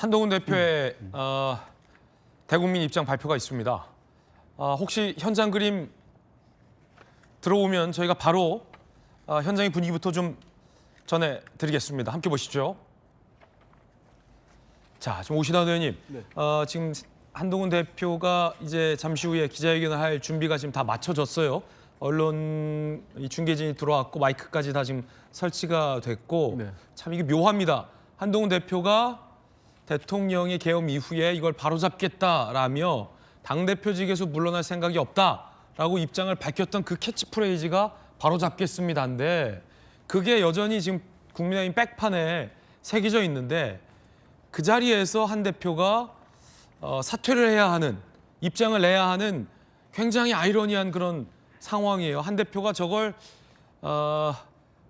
한동훈 대표의 대국민 입장 발표가 있습니다. 혹시 현장 그림 들어오면 저희가 바로 현장의 분위기부터 좀 전해드리겠습니다. 함께 보시죠. 자, 지금 오신환 의원님, 지금 한동훈 대표가 이제 잠시 후에 기자회견을 할 준비가 지금 다 마쳐졌어요. 언론 중계진이 들어왔고 마이크까지 다 지금 설치가 됐고 참 이게 묘합니다. 한동훈 대표가 대통령의 계엄 이후에 이걸 바로잡겠다라며 당대표직에서 물러날 생각이 없다라고 입장을 밝혔던 그 캐치프레이즈가 바로잡겠습니다인데 그게 여전히 지금 국민의힘 백판에 새겨져 있는데 그 자리에서 한 대표가 사퇴를 해야 하는, 입장을 내야 하는 굉장히 아이러니한 그런 상황이에요. 한 대표가 저걸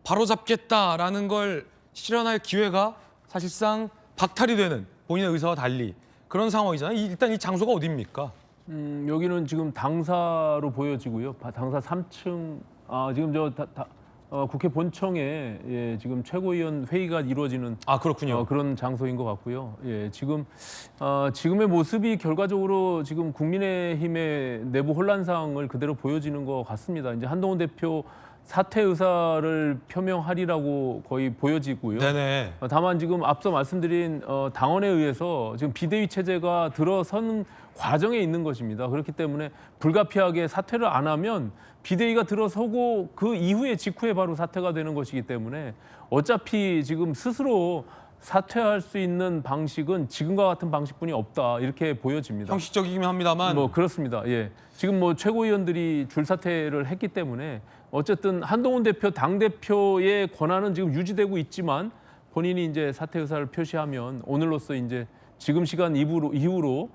바로잡겠다라는 걸 실현할 기회가 사실상 박탈이 되는 본인의 의사와 달리 그런 상황이잖아요. 일단 이 장소가 어디입니까? 여기는 지금 당사로 보여지고요. 당사 3층. 지금 국회 본청에 지금 최고위원 회의가 이루어지는 그렇군요. 그런 장소인 것 같고요. 지금의 모습이 결과적으로 지금 국민의힘의 내부 혼란 상황을 그대로 보여지는 것 같습니다. 이제 한동훈 대표 사퇴 의사를 표명하리라고 거의 보여지고요. 네네. 다만 지금 앞서 말씀드린 당원에 의해서 지금 비대위 체제가 들어선 과정에 있는 것입니다. 그렇기 때문에 불가피하게 사퇴를 안 하면 비대위가 들어서고 그 이후에 직후에 바로 사퇴가 되는 것이기 때문에 어차피 지금 스스로 사퇴할 수 있는 방식은 지금과 같은 방식뿐이 없다 이렇게 보여집니다. 형식적이긴 합니다만 그렇습니다. 지금 줄사퇴를 사퇴를 했기 때문에 어쨌든 한동훈 대표 당대표의 권한은 지금 유지되고 있지만 본인이 이제 사퇴 의사를 표시하면 오늘로써 이제 지금 시간 이후로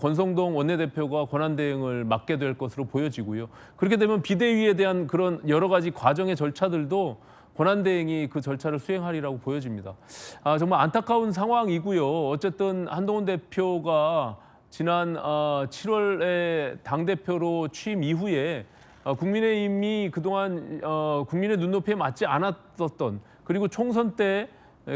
권성동 원내대표가 권한대행을 맡게 될 것으로 보여지고요. 그렇게 되면 비대위에 대한 그런 여러 가지 과정의 절차들도 권한대행이 그 절차를 수행하리라고 보여집니다. 정말 안타까운 상황이고요. 어쨌든 한동훈 대표가 지난 7월에 당대표로 취임 이후에 국민의힘이 그동안 국민의 눈높이에 맞지 않았었던 그리고 총선 때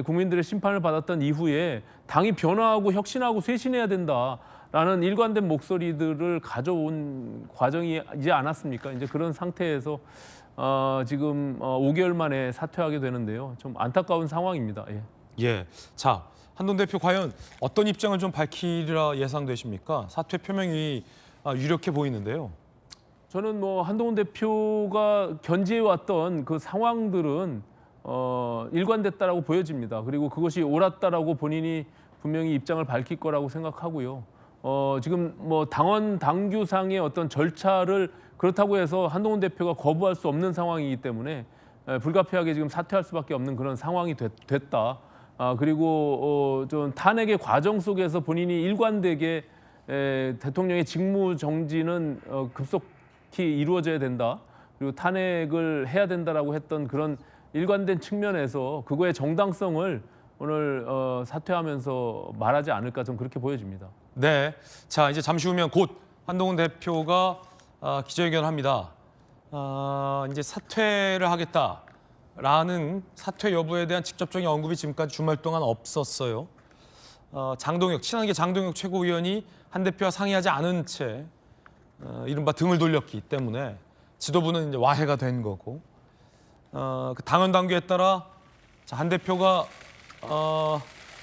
국민들의 심판을 받았던 이후에 당이 변화하고 혁신하고 쇄신해야 된다라는 일관된 목소리들을 가져온 과정이지 않았습니까? 이제 그런 상태에서 지금 5개월 만에 사퇴하게 되는데요. 좀 안타까운 상황입니다. 자, 한동훈 대표 과연 어떤 입장을 좀 밝히리라 예상되십니까? 사퇴 표명이 유력해 보이는데요. 저는 한동훈 대표가 견지해왔던 그 상황들은 일관됐다라고 보여집니다. 그리고 그것이 옳았다라고 본인이 분명히 입장을 밝힐 거라고 생각하고요. 지금 당원 당규상의 어떤 절차를 그렇다고 해서 한동훈 대표가 거부할 수 없는 상황이기 때문에 불가피하게 지금 사퇴할 수밖에 없는 그런 상황이 됐다. 그리고 좀 탄핵의 과정 속에서 본인이 일관되게 대통령의 직무 정지는 급속히 이루어져야 된다. 그리고 탄핵을 해야 된다라고 했던 그런 일관된 측면에서 그거의 정당성을 오늘 사퇴하면서 말하지 않을까 좀 그렇게 보여집니다. 네, 자 이제 잠시 후면 곧 한동훈 대표가 기자회견을 합니다. 이제 사퇴를 하겠다라는 사퇴 여부에 대한 직접적인 언급이 지금까지 주말 동안 없었어요. 친한계 장동혁 최고위원이 한 대표와 상의하지 않은 채 이른바 등을 돌렸기 때문에 지도부는 이제 와해가 된 거고 그 당원 당규에 따라 한 대표가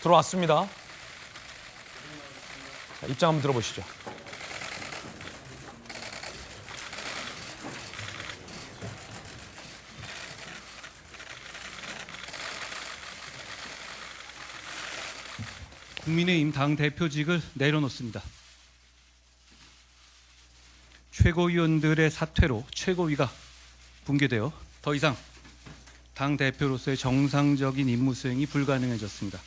들어왔습니다. 자, 입장 한번 들어보시죠. 국민의힘 당대표직을 내려놓습니다. 최고위원들의 사퇴로 최고위가 붕괴되어 더 이상 당대표로서의 정상적인 임무 수행이 불가능해졌습니다.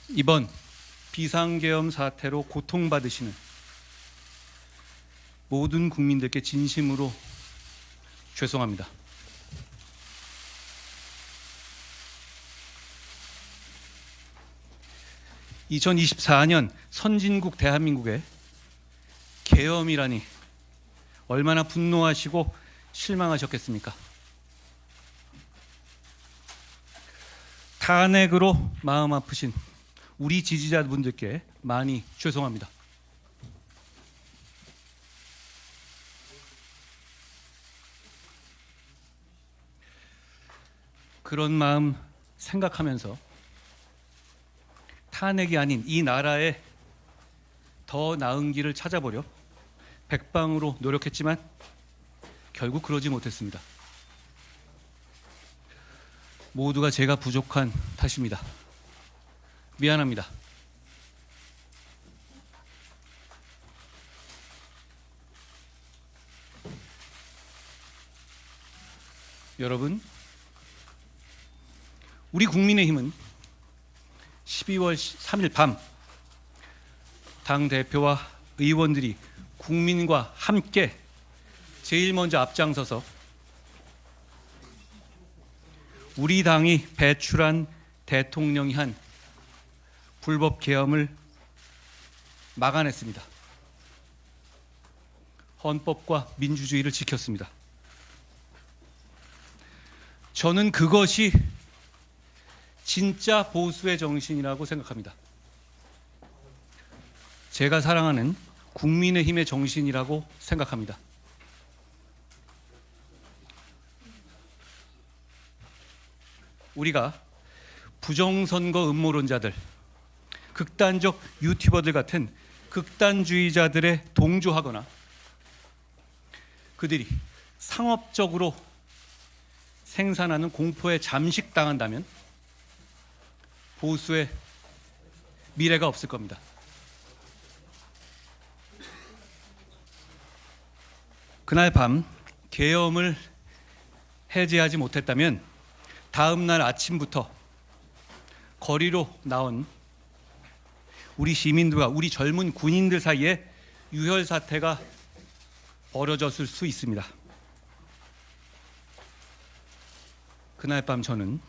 이번 비상계엄 사태로 고통받으시는 모든 국민들께 진심으로 죄송합니다. (2024년) 선진국 대한민국의 계엄이라니 얼마나 분노하시고 실망하셨겠습니까? 탄핵으로 마음 아프신 우리 지지자분들께 많이 죄송합니다. 그런 마음 생각하면서 탄핵이 아닌 이 나라의 더 나은 길을 찾아보려 백방으로 노력했지만 결국 그러지 못했습니다. 모두가 제가 부족한 탓입니다. 미안합니다. 여러분, 우리 국민의힘은 12월 3일 밤 당대표와 의원들이 국민과 함께 제일 먼저 앞장서서 우리 당이 배출한 대통령이 한 불법 계엄을 막아냈습니다. 헌법과 민주주의를 지켰습니다. 저는 그것이 진짜 보수의 정신이라고 생각합니다. 제가 사랑하는 국민의힘의 정신이라고 생각합니다. 우리가 부정선거 음모론자들, 극단적 유튜버들 같은 극단주의자들에 동조하거나 그들이 상업적으로 생산하는 공포에 잠식당한다면 보수의 미래가 없을 겁니다. 그날 밤 계엄을 해제하지 못했다면 다음 날 아침부터 거리로 나온 우리 시민들과 우리 젊은 군인들 사이에 유혈 사태가 벌어졌을 수 있습니다. 그날 밤 저는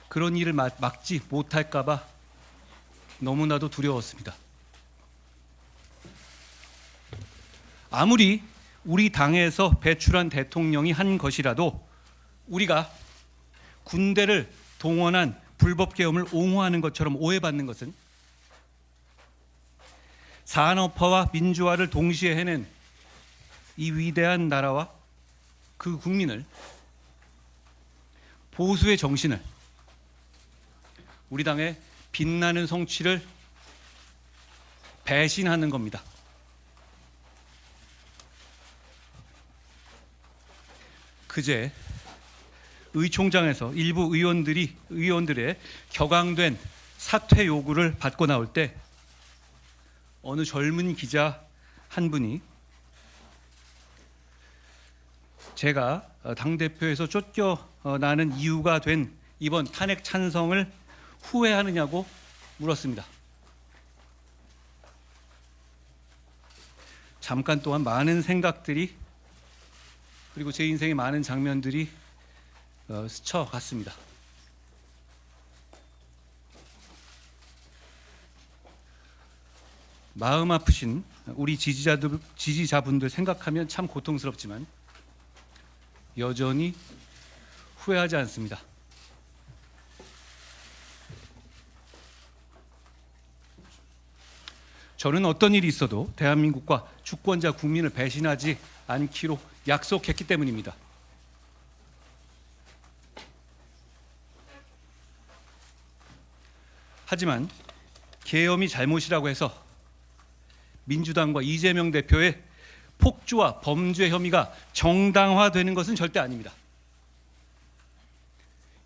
그런 일을 막지 못할까 봐 너무나도 두려웠습니다. 아무리 우리 당에서 배출한 대통령이 한 것이라도 우리가 군대를 동원한 불법 계엄을 옹호하는 것처럼 오해받는 것은 산업화와 민주화를 동시에 해낸 이 위대한 나라와 그 국민을, 보수의 정신을, 우리 당의 빛나는 성취를 배신하는 겁니다. 그제 의총장에서 일부 의원들의 격앙된 사퇴 요구를 받고 나올 때 어느 젊은 기자 한 분이 제가 당대표에서 쫓겨나는 이유가 된 이번 탄핵 찬성을 후회하느냐고 물었습니다. 잠깐 동안 많은 생각들이, 그리고 제 인생의 많은 장면들이 스쳐갔습니다. 마음 아프신 우리 지지자분들 생각하면 참 고통스럽지만 여전히 후회하지 않습니다. 저는 어떤 일이 있어도 대한민국과 주권자 국민을 배신하지 않기로 약속했기 때문입니다. 하지만 계엄이 잘못이라고 해서 민주당과 이재명 대표의 폭주와 범죄 혐의가 정당화되는 것은 절대 아닙니다.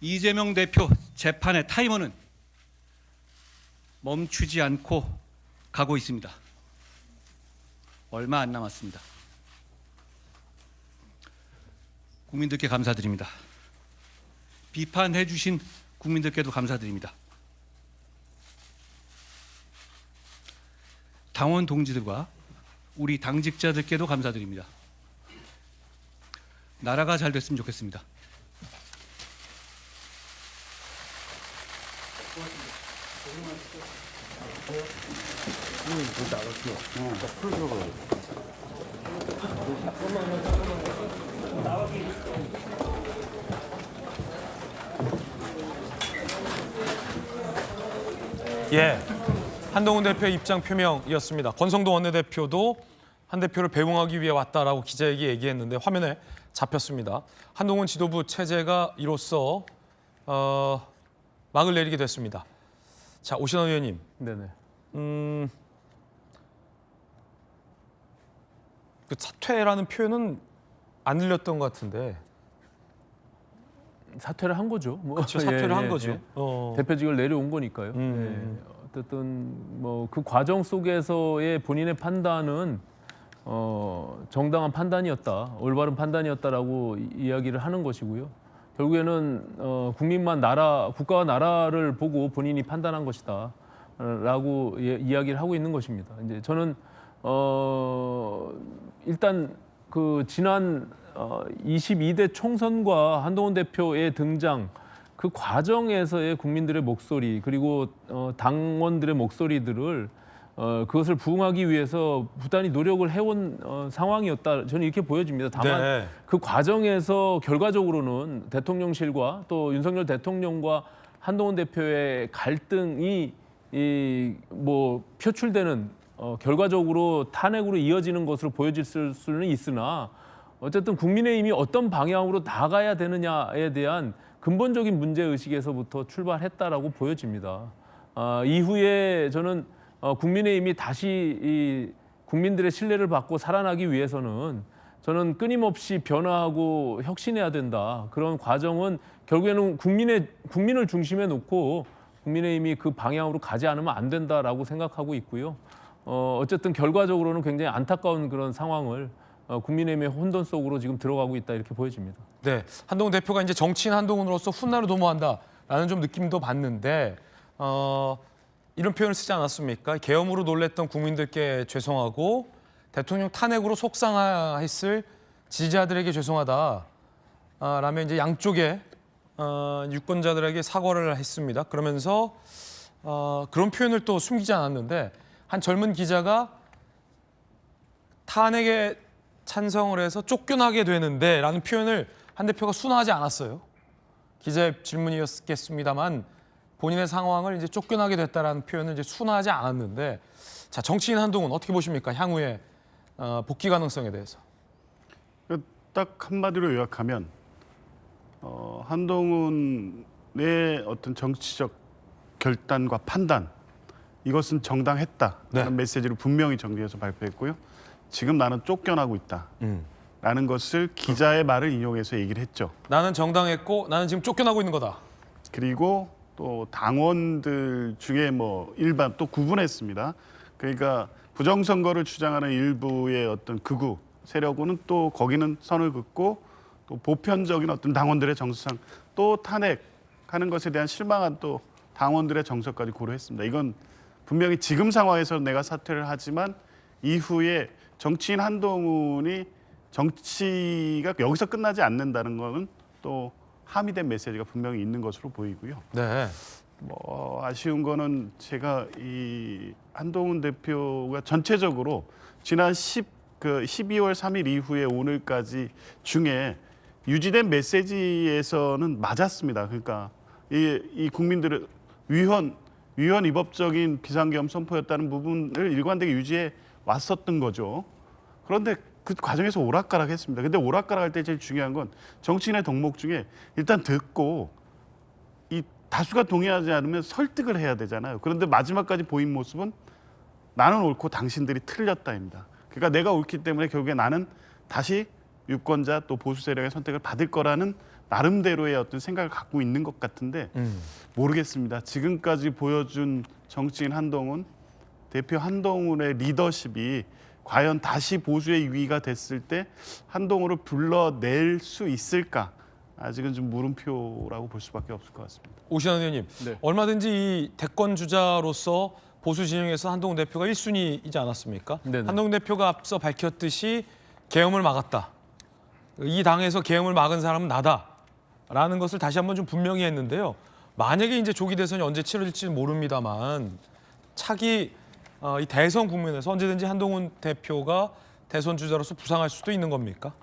이재명 대표 재판의 타이머는 멈추지 않고 가고 있습니다. 얼마 안 남았습니다. 국민들께 감사드립니다. 비판해 주신 국민들께도 감사드립니다. 당원 동지들과 우리 당직자들께도 감사드립니다. 나라가 잘 됐으면 좋겠습니다. 예, 한동훈 대표의 입장 표명이었습니다. 권성동 원내대표도 한 대표를 배웅하기 위해 왔다라고 기자에게 얘기했는데 화면에 잡혔습니다. 한동훈 지도부 체제가 이로써 막을 내리게 됐습니다. 자, 오신환 의원님, 네네. 그 사퇴라는 표현은 안 들렸던 것 같은데. 사퇴를 한 거죠. 뭐. 그렇죠, 사퇴를 한 거죠. 대표직을 내려온 거니까요. 어쨌든 뭐 그 과정 속에서의 본인의 판단은 정당한 판단이었다, 올바른 판단이었다라고 이야기를 하는 것이고요. 결국에는 국민만 국가와 나라를 보고 본인이 판단한 것이다라고 이야기를 하고 있는 것입니다. 이제 저는 일단 그 지난 22대 총선과 한동훈 대표의 등장 그 과정에서의 국민들의 목소리 그리고 당원들의 목소리들을 그것을 부응하기 위해서 부단히 노력을 해온 상황이었다. 저는 이렇게 보여집니다. 다만 네. 그 과정에서 결과적으로는 대통령실과 또 윤석열 대통령과 한동훈 대표의 갈등이 뭐 표출되는 결과적으로 탄핵으로 이어지는 것으로 보여질 수는 있으나 어쨌든 국민의힘이 어떤 방향으로 나가야 되느냐에 대한 근본적인 문제의식에서부터 출발했다라고 보여집니다. 이후에 저는 국민의힘이 다시 이 국민들의 신뢰를 받고 살아나기 위해서는 저는 끊임없이 변화하고 혁신해야 된다. 그런 과정은 결국에는 국민을 중심에 놓고 국민의힘이 그 방향으로 가지 않으면 안 된다라고 생각하고 있고요. 어쨌든 결과적으로는 굉장히 안타까운 그런 상황을 국민의힘의 혼돈 속으로 지금 들어가고 있다 이렇게 보여집니다. 네, 한동훈 대표가 이제 정치인 한동훈으로서 훗날을 도모한다라는 좀 느낌도 받는데 이런 표현을 쓰지 않았습니까? 계엄으로 놀랬던 국민들께 죄송하고 대통령 탄핵으로 속상했을 지지자들에게 죄송하다. 라면 이제 양쪽의 유권자들에게 사과를 했습니다. 그러면서 그런 표현을 또 숨기지 않았는데 한 젊은 기자가 탄핵에 찬성을 해서 쫓겨나게 되는데 라는 표현을 한 대표가 순화하지 않았어요. 기자의 질문이었겠습니다만 본인의 상황을 이제 쫓겨나게 됐다라는 표현을 이제 순화하지 않았는데 자, 정치인 한동훈 어떻게 보십니까? 향후에 복귀 가능성에 대해서. 딱 한마디로 요약하면 한동훈의 어떤 정치적 결단과 판단 이것은 정당했다라는 네. 메시지를 분명히 정리해서 발표했고요. 지금 나는 쫓겨나고 있다라는 것을 기자의 말을 인용해서 얘기를 했죠. 나는 정당했고 나는 지금 쫓겨나고 있는 거다. 그리고 또 당원들 중에 뭐 일반 또 구분했습니다. 그러니까 부정선거를 주장하는 일부의 어떤 극우 세력은 또 거기는 선을 긋고 또 보편적인 어떤 당원들의 정서상 또 탄핵하는 것에 대한 실망한 또 당원들의 정서까지 고려했습니다. 이건 분명히 지금 상황에서 내가 사퇴를 하지만 이후에 정치인 한동훈이 정치가 여기서 끝나지 않는다는 것은 또 함의된 메시지가 분명히 있는 것으로 보이고요. 네. 뭐 아쉬운 거는 제가 이 한동훈 대표가 전체적으로 지난 12월 3일 이후에 오늘까지 중에 유지된 메시지에서는 맞았습니다. 그러니까 이 국민들의 위헌 위법적인 비상계엄 선포였다는 부분을 일관되게 유지해 왔었던 거죠. 그런데 그 과정에서 오락가락했습니다. 근데 오락가락할 때 제일 중요한 건 정치인의 덕목 중에 일단 듣고 이 다수가 동의하지 않으면 설득을 해야 되잖아요. 그런데 마지막까지 보인 모습은 나는 옳고 당신들이 틀렸다입니다. 그러니까 내가 옳기 때문에 결국에 나는 다시 유권자 또 보수 세력의 선택을 받을 거라는 나름대로의 어떤 생각을 갖고 있는 것 같은데 모르겠습니다. 지금까지 보여준 정치인 한동훈, 대표 한동훈의 리더십이 과연 다시 보수의 위기가 됐을 때 한동훈을 불러낼 수 있을까? 아직은 좀 물음표라고 볼 수밖에 없을 것 같습니다. 오신환 의원님, 네. 얼마든지 이 대권 주자로서 보수 진영에서 한동훈 대표가 1순위이지 않았습니까? 네네. 한동훈 대표가 앞서 밝혔듯이 계엄을 막았다. 이 당에서 계엄을 막은 사람은 나다라는 것을 다시 한번 좀 분명히 했는데요. 만약에 이제 조기 대선이 언제 치러질지 모릅니다만 차기 이 대선 국면에서 언제든지 한동훈 대표가 대선 주자로서 부상할 수도 있는 겁니까?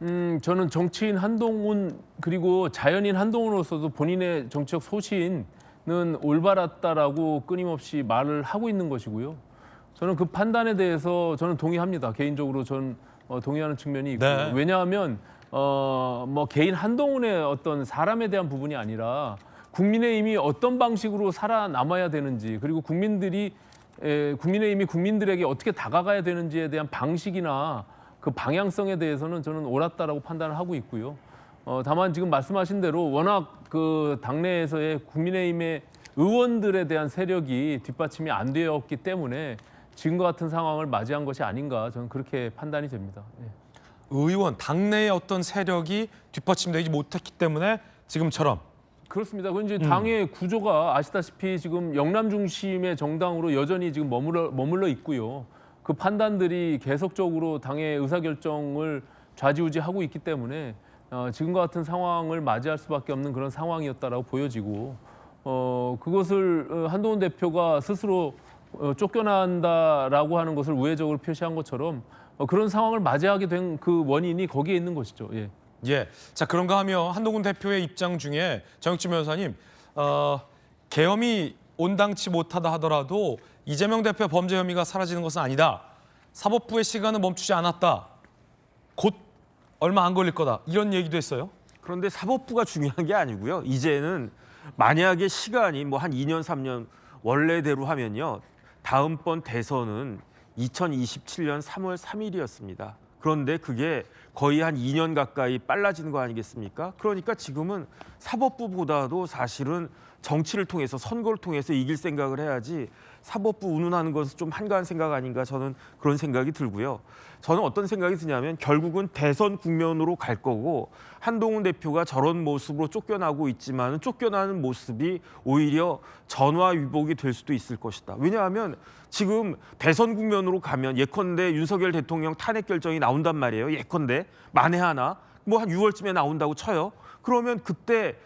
저는 정치인 한동훈 그리고 자연인 한동훈으로서도 본인의 정치적 소신을 올바랐다라고 끊임없이 말을 하고 있는 것이고요. 저는 그 판단에 대해서 저는 동의합니다. 개인적으로 저는 동의하는 측면이 있고 네. 왜냐하면 뭐 개인 한동훈의 어떤 사람에 대한 부분이 아니라 국민의힘이 어떤 방식으로 살아남아야 되는지 그리고 국민의힘이 국민들에게 어떻게 다가가야 되는지에 대한 방식이나 그 방향성에 대해서는 저는 옳았다라고 판단을 하고 있고요. 다만 지금 말씀하신 대로 워낙 그 당내에서의 국민의힘의 의원들에 대한 세력이 뒷받침이 안 되었기 때문에 지금과 같은 상황을 맞이한 것이 아닌가 저는 그렇게 판단이 됩니다. 예. 의원 당내의 어떤 세력이 뒷받침되지 못했기 때문에 지금처럼 그렇습니다. 그 이제 당의 구조가 아시다시피 지금 영남 중심의 정당으로 여전히 지금 머물러 있고요. 그 판단들이 계속적으로 당의 의사결정을 좌지우지하고 있기 때문에 지금과 같은 상황을 맞이할 수밖에 없는 그런 상황이었다라고 보여지고 그것을 한동훈 대표가 스스로 쫓겨난다라고 하는 것을 우회적으로 표시한 것처럼 그런 상황을 맞이하게 된 그 원인이 거기에 있는 것이죠. 예. 예. 자, 그런가 하면 한동훈 대표의 입장 중에 정익진 변호사님, 계엄이 온당치 못하다 하더라도 이재명 대표의 범죄 혐의가 사라지는 것은 아니다. 사법부의 시간은 멈추지 않았다. 곧 얼마 안 걸릴 거다. 이런 얘기도 했어요. 그런데 사법부가 중요한 게 아니고요. 이제는 만약에 시간이 뭐 한 2년, 3년 원래대로 하면요. 다음번 대선은 2027년 3월 3일이었습니다. 그런데 그게 거의 한 2년 가까이 빨라진 거 아니겠습니까? 그러니까 지금은 사법부보다도 사실은 정치를 통해서 선거를 통해서 이길 생각을 해야지 사법부 운운하는 것은 좀 한가한 생각 아닌가 저는 그런 생각이 들고요. 저는 어떤 생각이 드냐면 결국은 대선 국면으로 갈 거고 한동훈 대표가 저런 모습으로 쫓겨나고 있지만 쫓겨나는 모습이 오히려 전화위복이 될 수도 있을 것이다. 왜냐하면 지금 대선 국면으로 가면 예컨대 윤석열 대통령 탄핵 결정이 나온단 말이에요. 예컨대 만에 하나 뭐 한 6월쯤에 나온다고 쳐요. 그러면 그때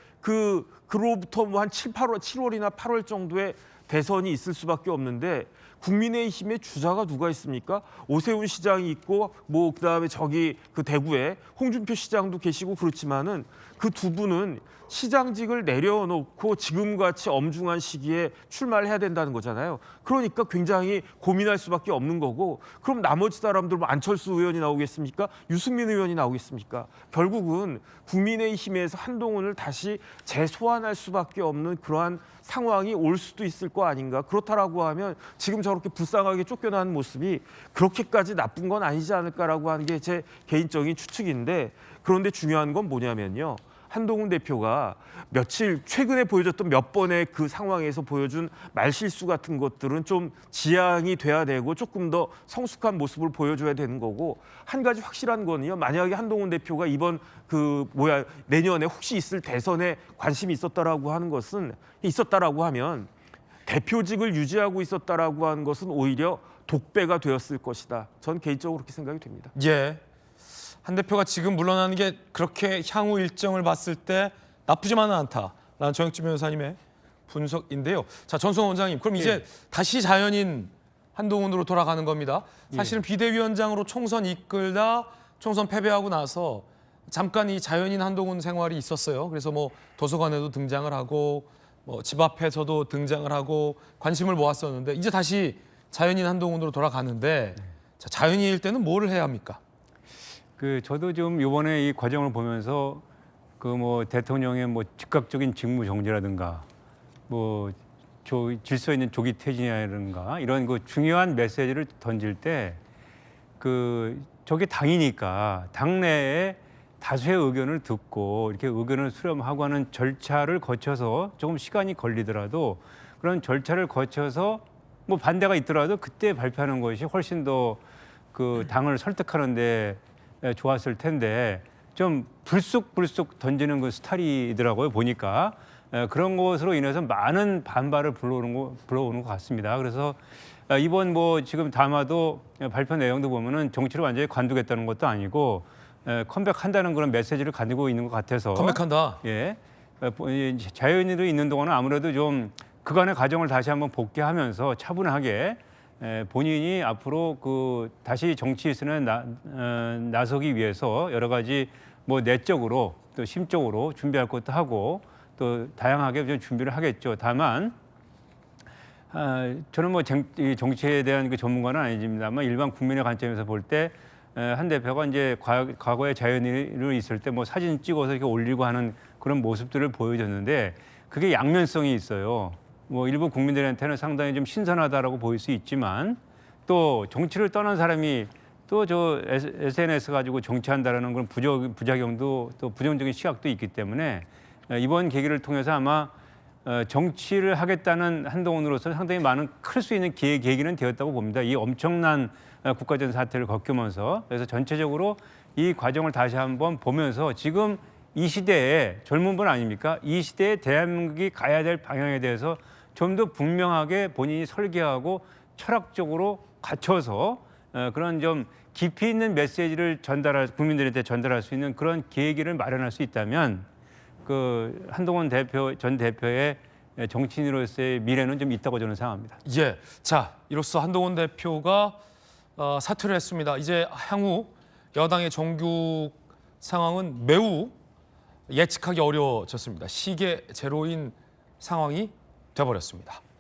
그로부터 뭐 한 7월이나 8월 정도에 대선이 있을 수밖에 없는데 국민의힘의 주자가 누가 있습니까? 오세훈 시장이 있고 뭐 그다음에 저기 그 대구에 홍준표 시장도 계시고 그렇지만은 그 두 분은 시장직을 내려놓고 지금같이 엄중한 시기에 출마를 해야 된다는 거잖아요. 그러니까 굉장히 고민할 수밖에 없는 거고 그럼 나머지 사람들 뭐 안철수 의원이 나오겠습니까? 유승민 의원이 나오겠습니까? 결국은 국민의힘에서 한동훈을 다시 재소환할 수밖에 없는 그러한 상황이 올 수도 있을 거 아닌가. 그렇다라고 하면 지금 저렇게 불쌍하게 쫓겨나는 모습이 그렇게까지 나쁜 건 아니지 않을까라고 하는 게 제 개인적인 추측인데 그런데 중요한 건 뭐냐면요. 한동훈 대표가 며칠 최근에 보여줬던 몇 번의 그 상황에서 보여준 말실수 같은 것들은 좀 지양이 돼야 되고 조금 더 성숙한 모습을 보여줘야 되는 거고 한 가지 확실한 거는요. 만약에 한동훈 대표가 이번 내년에 혹시 있을 대선에 관심이 있었다라고 하면 대표직을 유지하고 있었다라고 하는 것은 오히려 독배가 되었을 것이다. 전 개인적으로 그렇게 생각이 됩니다. 예. 한 대표가 지금 물러나는 게 그렇게 향후 일정을 봤을 때 나쁘지만은 않다라는 정익진 변호사님의 분석인데요. 자, 전승환 원장님, 그럼 이제 다시 자연인 한동훈으로 돌아가는 겁니다. 사실은 비대위원장으로 총선 이끌다 총선 패배하고 나서 잠깐 이 자연인 한동훈 생활이 있었어요. 그래서 뭐 도서관에도 등장을 하고 뭐 집 앞에서도 등장을 하고 관심을 모았었는데 이제 다시 자연인 한동훈으로 돌아가는데 자, 자연인일 때는 뭐를 해야 합니까? 저도 좀 이번에 이 과정을 보면서 뭐 대통령의 뭐 즉각적인 직무 정지라든가 뭐 질서 있는 조기 퇴진이라든가 이런 그 중요한 메시지를 던질 때 저게 당이니까 당내에 다수의 의견을 듣고 이렇게 의견을 수렴하고 하는 절차를 거쳐서 조금 시간이 걸리더라도 그런 절차를 거쳐서 뭐 반대가 있더라도 그때 발표하는 것이 훨씬 더 그 당을 설득하는데 좋았을 텐데 좀 불쑥불쑥 던지는 그 스타일이더라고요 보니까 그런 것으로 인해서 많은 반발을 불러오는 것 같습니다. 그래서 이번 뭐 지금 담화도 발표 내용도 보면은 정치를 완전히 관두겠다는 것도 아니고 컴백한다는 그런 메시지를 가지고 있는 것 같아서 컴백한다. 예, 자연인으로 있는 동안은 아무래도 좀 그간의 과정을 다시 한번 복귀하면서 차분하게 본인이 앞으로 다시 정치에서는 나서기 위해서 여러 가지 뭐 내적으로 또 심적으로 준비할 것도 하고 또 또 다양하게 좀 준비를 하겠죠. 다만 저는 뭐 이 정치에 대한 그 전문가는 아니지만 일반 국민의 관점에서 볼 때 한 대표가 이제 과거에 자연인으로 있을 때 뭐 사진 찍어서 이렇게 올리고 하는 그런 모습들을 보여줬는데 그게 양면성이 있어요. 뭐 일부 국민들한테는 상당히 좀 신선하다라고 보일 수 있지만 또 정치를 떠난 사람이 또 저 SNS 가지고 정치한다라는 그런 부작용도 또 부정적인 시각도 있기 때문에 이번 계기를 통해서 아마 정치를 하겠다는 한동훈으로서 상당히 많은 클 수 있는 계기는 되었다고 봅니다. 이 엄청난 국가적 사태를 겪으면서 그래서 전체적으로 이 과정을 다시 한번 보면서 지금 이 시대에 젊은 분 아닙니까? 이 시대에 대한민국이 가야 될 방향에 대해서 좀 더 분명하게 본인이 설계하고 철학적으로 갖춰서 그런 좀 깊이 있는 메시지를 국민들한테 전달할 수 있는 그런 계기를 마련할 수 있다면 그 한동훈 전 대표의 정치인으로서의 미래는 좀 있다고 저는 생각합니다. 예. 자, 이로써 한동훈 대표가 사퇴를 했습니다. 이제 향후 여당의 정국 상황은 매우 예측하기 어려워졌습니다. 시계 제로인 상황이 돼버렸습니다.